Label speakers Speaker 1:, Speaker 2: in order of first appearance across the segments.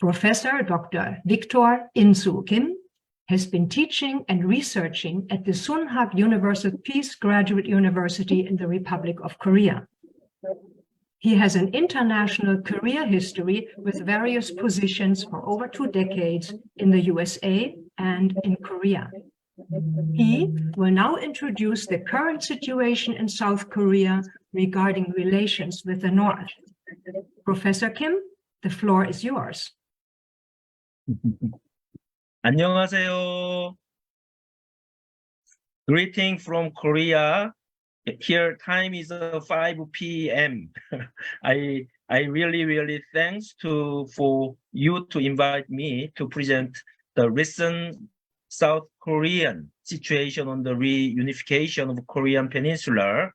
Speaker 1: Professor Dr. Victor Insoo Kim has been teaching and researching at the Sunhak Universal Peace Graduate University in the Republic of Korea. He has an international career history with various positions for over 2 decades in the USA and in Korea. He will now introduce the current situation in South Korea regarding relations with the North. Professor Kim, the floor is yours.
Speaker 2: 안녕하세요. Greeting from Korea. Here time is 5 p.m. I really thanks for you to invite me to present the recent South Korean situation on the reunification of Korean Peninsula.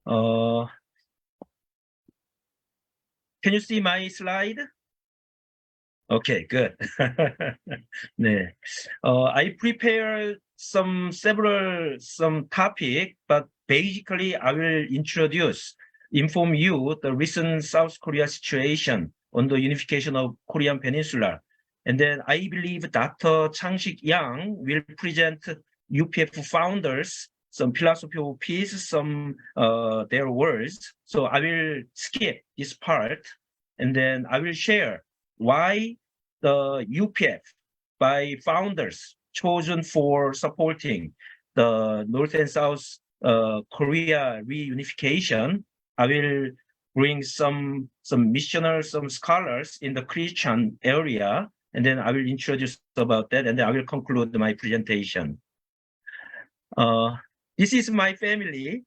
Speaker 2: Can you see my slide? Okay, good. 네. I prepared some topic, but basically I will inform you the recent South Korea situation on the unification of Korean Peninsula. And then I believe Dr. Chang-Sik Yang will present UPF founders, some philosophy of peace, some their words. So I will skip this part, and then I will share why the UPF by founders chosen for supporting the North and South Korea reunification. I will bring some missioners, some scholars in the Christian area, and then I will introduce about that, and then I will conclude my presentation. This is my family.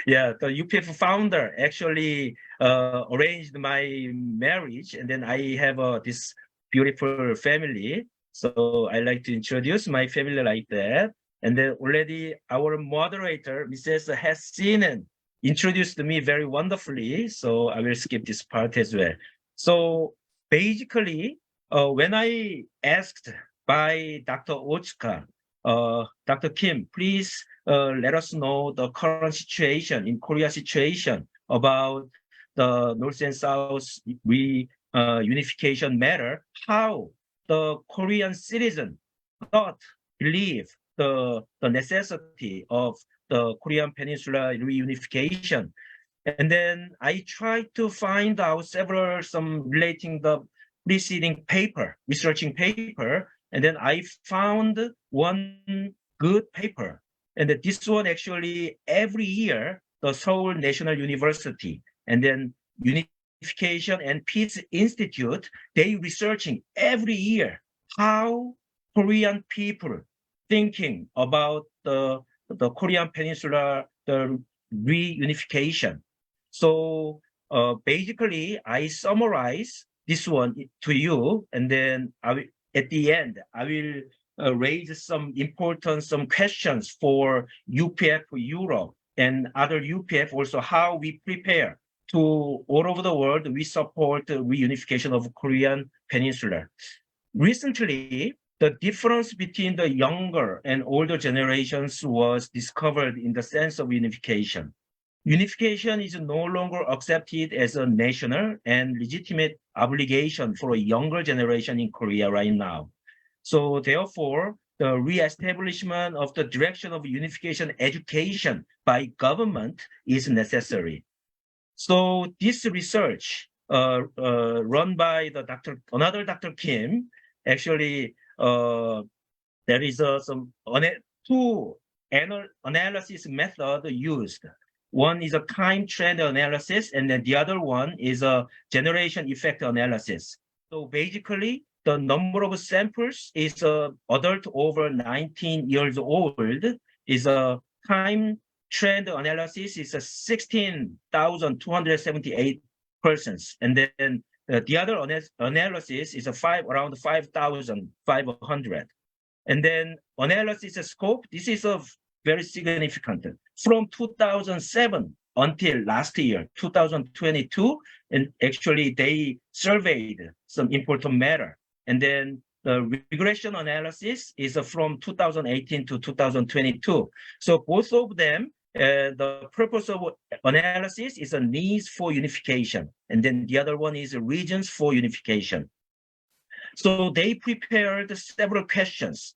Speaker 2: Yeah, the UPF founder actually arranged my marriage, and then I have this beautiful family. So I like to introduce my family like that. And then already our moderator, Mrs. Hassinen, introduced me very wonderfully. So I will skip this part as well. So basically, when I asked by Dr. Otsuka, Dr. Kim, please let us know the current situation in Korea situation about the North and South reunification matter, how the Korean citizen believe the necessity of the Korean Peninsula reunification. And then I tried to find out some relating the preceding paper, researching paper, and then I found one good paper. And this one actually every year, the Seoul National University and then Unification and Peace Institute, they researching every year how Korean people thinking about the Korean Peninsula, the reunification. So basically, I summarize this one to you, and then at the end, I will raise some questions for UPF Europe and other UPF also, how we prepare to all over the world, we support the reunification of Korean Peninsula. Recently, the difference between the younger and older generations was discovered in the sense of unification. Unification is no longer accepted as a national and legitimate obligation for a younger generation in Korea right now. So therefore, the reestablishment of the direction of unification education by government is necessary. So this research run by another Dr. Kim, actually there is two analysis method used. One is a time trend analysis, and then the other one is a generation effect analysis. So basically, the number of samples is adult over 19 years old is a time trend analysis is 16,278 persons, and then the other analysis is around 5,500. And then analysis scope, this is very significant. From 2007 until last year, 2022, and actually they surveyed some important matter. And then the regression analysis is from 2018 to 2022. So both of them the purpose of analysis is a needs for unification. And then the other one is regions for unification. So they prepared several questions.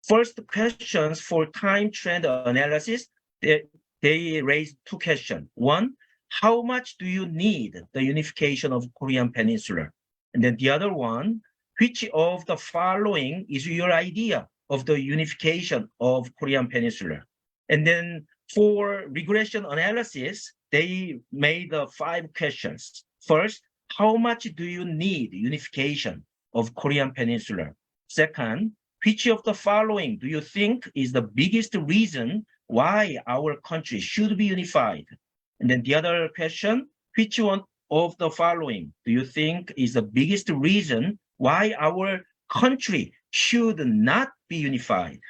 Speaker 2: First questions for time trend analysis, they raised two questions. One, how much do you need the unification of Korean Peninsula? And then the other one, which of the following is your idea of the unification of Korean Peninsula? And then for regression analysis, they made 5 questions. First, how much do you need unification of Korean Peninsula? Second, which of the following do you think is the biggest reason why our country should be unified? And then the other question, which one of the following do you think is the biggest reason why our country should not be unified?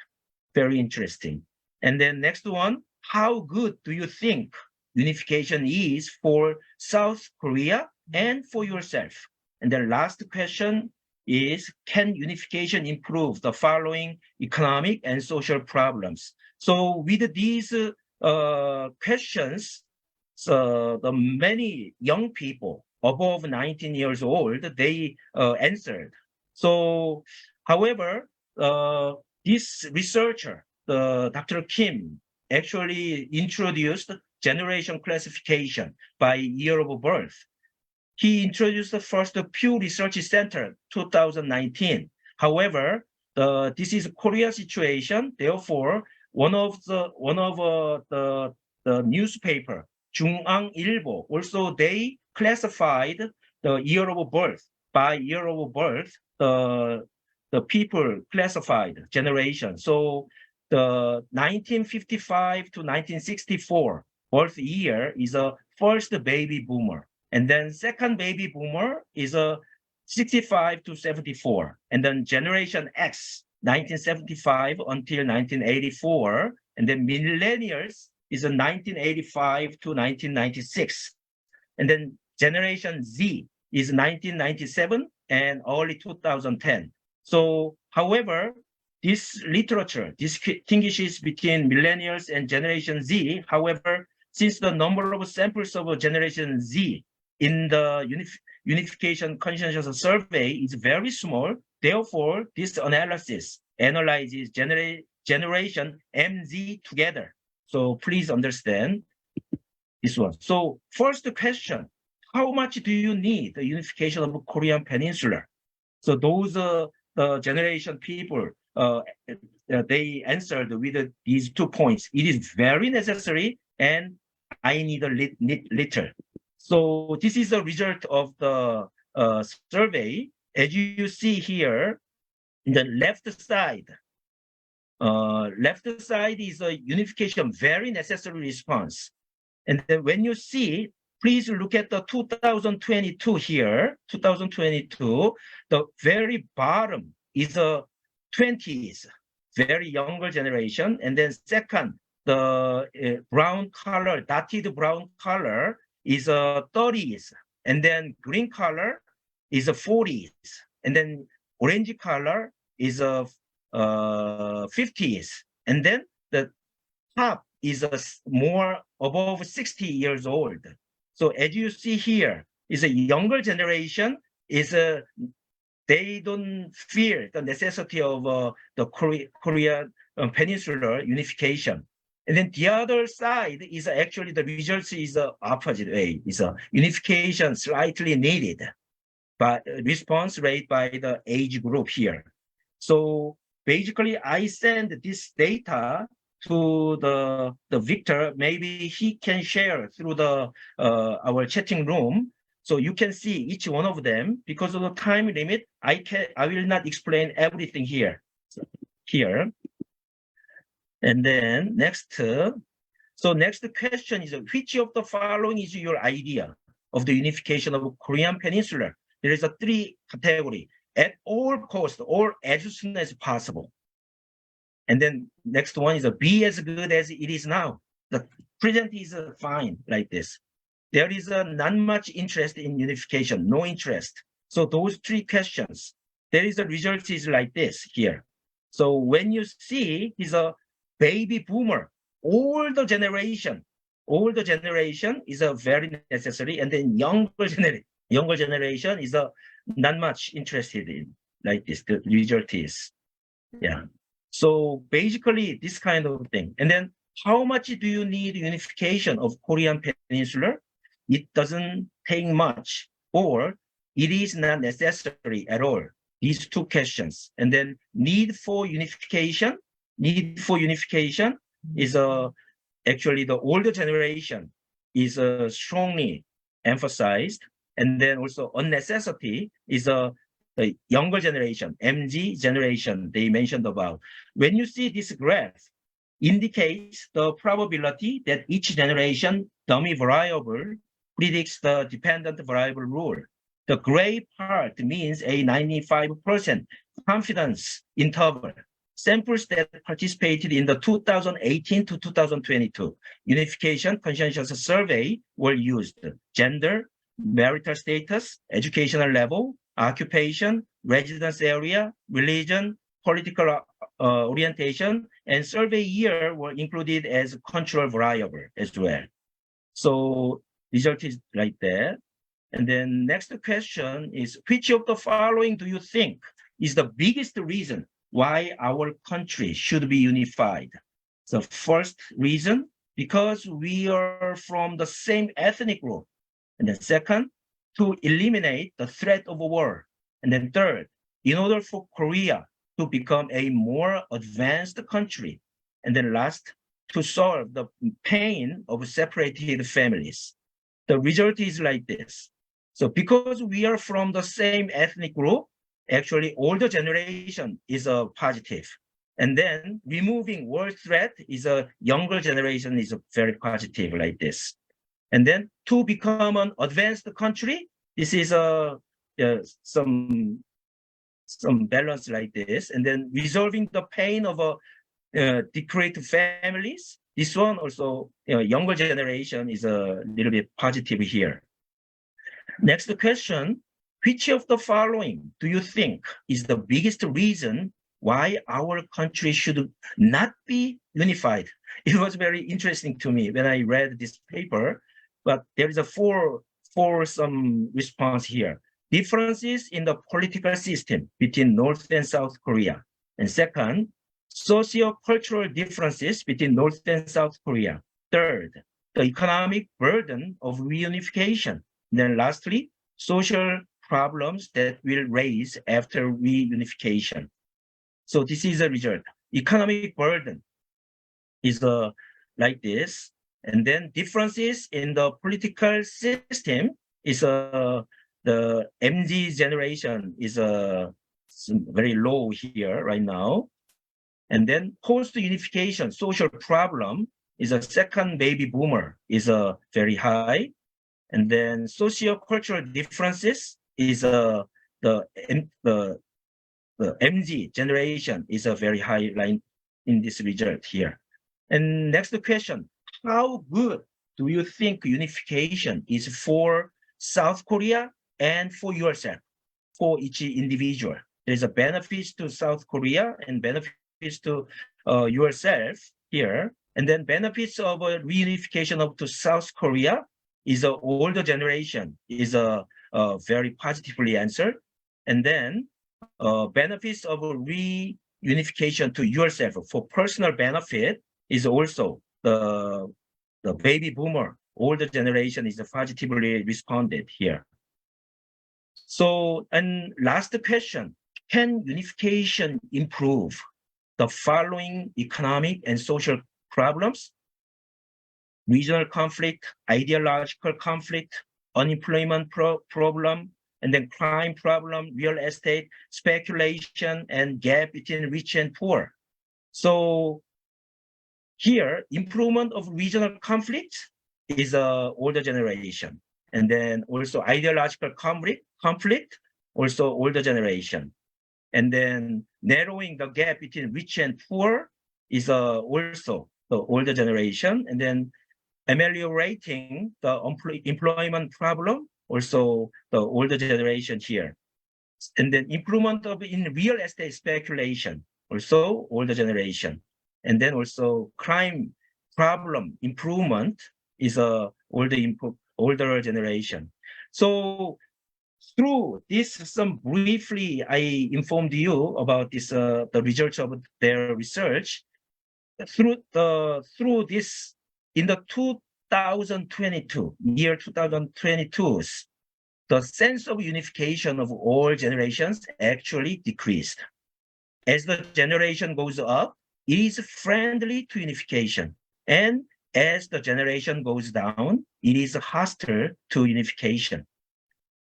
Speaker 2: Very interesting. And then next one, how good do you think unification is for South Korea and for yourself? And the last question is, can unification improve the following economic and social problems? So with these questions, the many young people above 19 years old, they answered. So, however, this researcher, Dr. Kim, actually introduced generation classification by year of birth. He introduced the first Pew Research Center 2019. However, this is Korea situation. Therefore, one of the newspaper, 중앙일보, also they classified the year of birth. By year of birth, the people classified generation. So the 1955 to 1964 birth year is a first baby boomer. And then second baby boomer is a 65 to 74. And then generation X, 1975 until 1984. And then millennials is a 1985 to 1996. And then generation Z is 1997 and early 2010. So, however, this literature distinguishes between millennials and generation Z. However, since the number of samples of generation Z in the unification consensus survey is very small, therefore, this analysis analyzes generation MZ together. So please understand this one. So first question, how much do you need the unification of Korean Peninsula? So those generation people, they answered with these 2 points. It is very necessary and I need a little. So this is the result of the survey. As you see here, in the left side is a unification, very necessary response. And then when you see, please look at the 2022 here, 2022, the very bottom is a 20s, very younger generation. And then second, the brown color, dotted brown color is a 30s. And then green color is a 40s. And then orange color is a 50s. And then the top is a more above 60 years old. So as you see here, is a younger generation, is a they don't fear the necessity of the Korean Peninsula unification. And then the other side is actually the results is the opposite way. It's a unification slightly needed, but response rate by the age group here. So basically, I send this data to the Victor. Maybe he can share through the our chatting room. So you can see each one of them. Because of the time limit, I will not explain everything here. And then next, so next question is, which of the following is your idea of the unification of Korean Peninsula? There is a 3 category: at all cost or as soon as possible. And then next one is be as good as it is now. The present is fine like this. There is not much interest in unification, no interest. So those 3 questions, there is a result is like this here. So when you see is a baby boomer, older generation is a very necessary, and then younger generation is not much interested in, like this. The result is, yeah. So basically this kind of thing. And then how much do you need unification of Korean Peninsula? It doesn't take much, or it is not necessary at all. These two questions. And then need for unification is actually the older generation is strongly emphasized. And then also a necessity is the younger generation, MG generation they mentioned about. When you see this graph, indicates the probability that each generation dummy variable predicts the dependent variable rule. The gray part means a 95% confidence interval. Samples that participated in the 2018 to 2022 unification consensus survey were used. Gender, marital status, educational level, occupation, residence area, religion, political orientation, and survey year were included as control variable as well. So result is like that. And then next question is, which of the following do you think is the biggest reason why our country should be unified? The first reason, because we are from the same ethnic group. And then second, to eliminate the threat of war. And then third, in order for Korea to become a more advanced country. And then last, to solve the pain of separated families. The result is like this. So because we are from the same ethnic group, actually older generation is a positive. And then removing war threat is a younger generation is a very positive like this. And then to become an advanced country, this is some balance like this. And then resolving the pain of decreased families. This one also, younger generation is a little bit positive here. Next question, which of the following do you think is the biggest reason why our country should not be unified? It was very interesting to me when I read this paper, but there is a four some response here. Differences in the political system between North and South Korea. And second, socio-cultural differences between North and South Korea. Third, the economic burden of reunification. Then lastly, social problems that will raise after reunification. So this is the result. Economic burden is like this. And then differences in the political system is the MZ generation is very low here right now. And then post-unification social problem is a second baby boomer is very high. And then socio-cultural differences is the MZ generation is a very high line in this result here. And next question, how good do you think unification is for South Korea and for yourself, for each individual? There's a benefits to South Korea and benefits to yourself here. And then benefits of reunification of to South Korea is the older generation is very positively answered. And then benefits of reunification to yourself for personal benefit is also the baby boomer, older generation is positively responded here. So, and last question, can unification improve the following economic and social problems? Regional conflict, ideological conflict, unemployment problem, and then crime problem, real estate, speculation, and gap between rich and poor. So here, improvement of regional conflict is older generation. And then also ideological conflict, also older generation. And then narrowing the gap between rich and poor is also the older generation. And then ameliorating the employment problem, also the older generation here. And then improvement of in real estate speculation, also older generation. And then also crime problem improvement is older generation. So through this, briefly, I informed you about this, the results of their research. Through this, in the 2022, the sense of unification of all generations actually decreased. As the generation goes up, it is friendly to unification. And as the generation goes down, it is hostile to unification.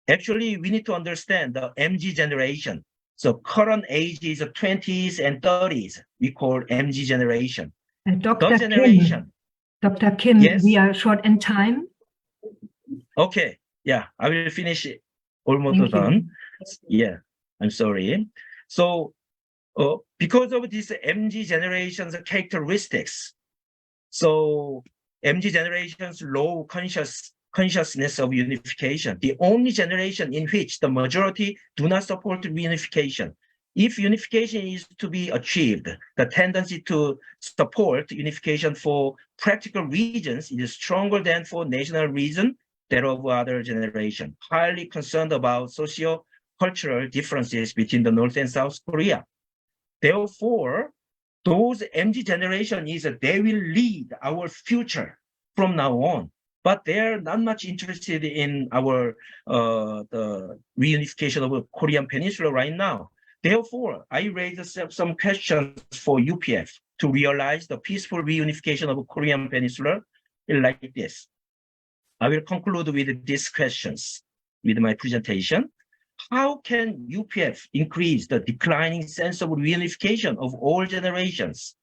Speaker 2: Actually, we need to understand the MG generation. So current age is 20s and 30s. We call MG generation.
Speaker 1: Dr.
Speaker 2: Generation.
Speaker 1: Dr. Kim,
Speaker 2: yes?
Speaker 1: We are short in time.
Speaker 2: Okay, yeah, I will finish it. Almost
Speaker 1: Thank
Speaker 2: done. Yeah, I'm sorry. So because of these MG generation's characteristics, so MG generation's low consciousness of unification, the only generation in which the majority do not support reunification. If unification is to be achieved, the tendency to support unification for practical reasons is stronger than for national reason, that of other generation, highly concerned about socio-cultural differences between the North and South Korea. Therefore, those MG generation they will lead our future from now on, but they're not much interested in our the reunification of the Korean Peninsula right now. Therefore, I raised some questions for UPF to realize the peaceful reunification of the Korean Peninsula like this. I will conclude with these questions with my presentation. How can UPF increase the declining sense of reunification of all generations?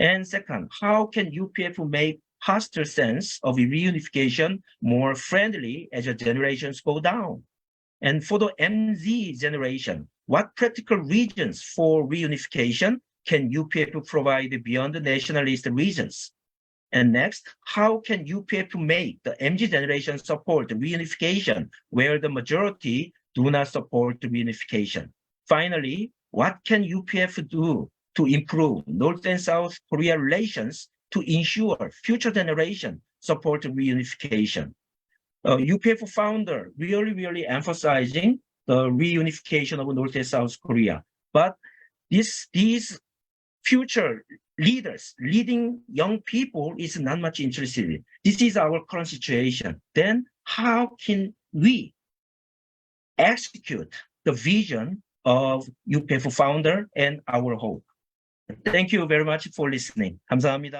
Speaker 2: And second, how can UPF make hostile sense of reunification more friendly as the generations go down? And for the MZ generation, what practical reasons for reunification can UPF provide beyond the nationalist reasons? And next, how can UPF make the MZ generation support reunification where the majority do not support reunification? Finally, what can UPF do to improve North and South Korea relations to ensure future generation support reunification? UPF founder really emphasizing the reunification of North and South Korea. But these future leaders leading young people is not much interested in. This is our current situation. Then how can we execute the vision of UPF founder and our hope? Thank you very much for listening. 감사합니다.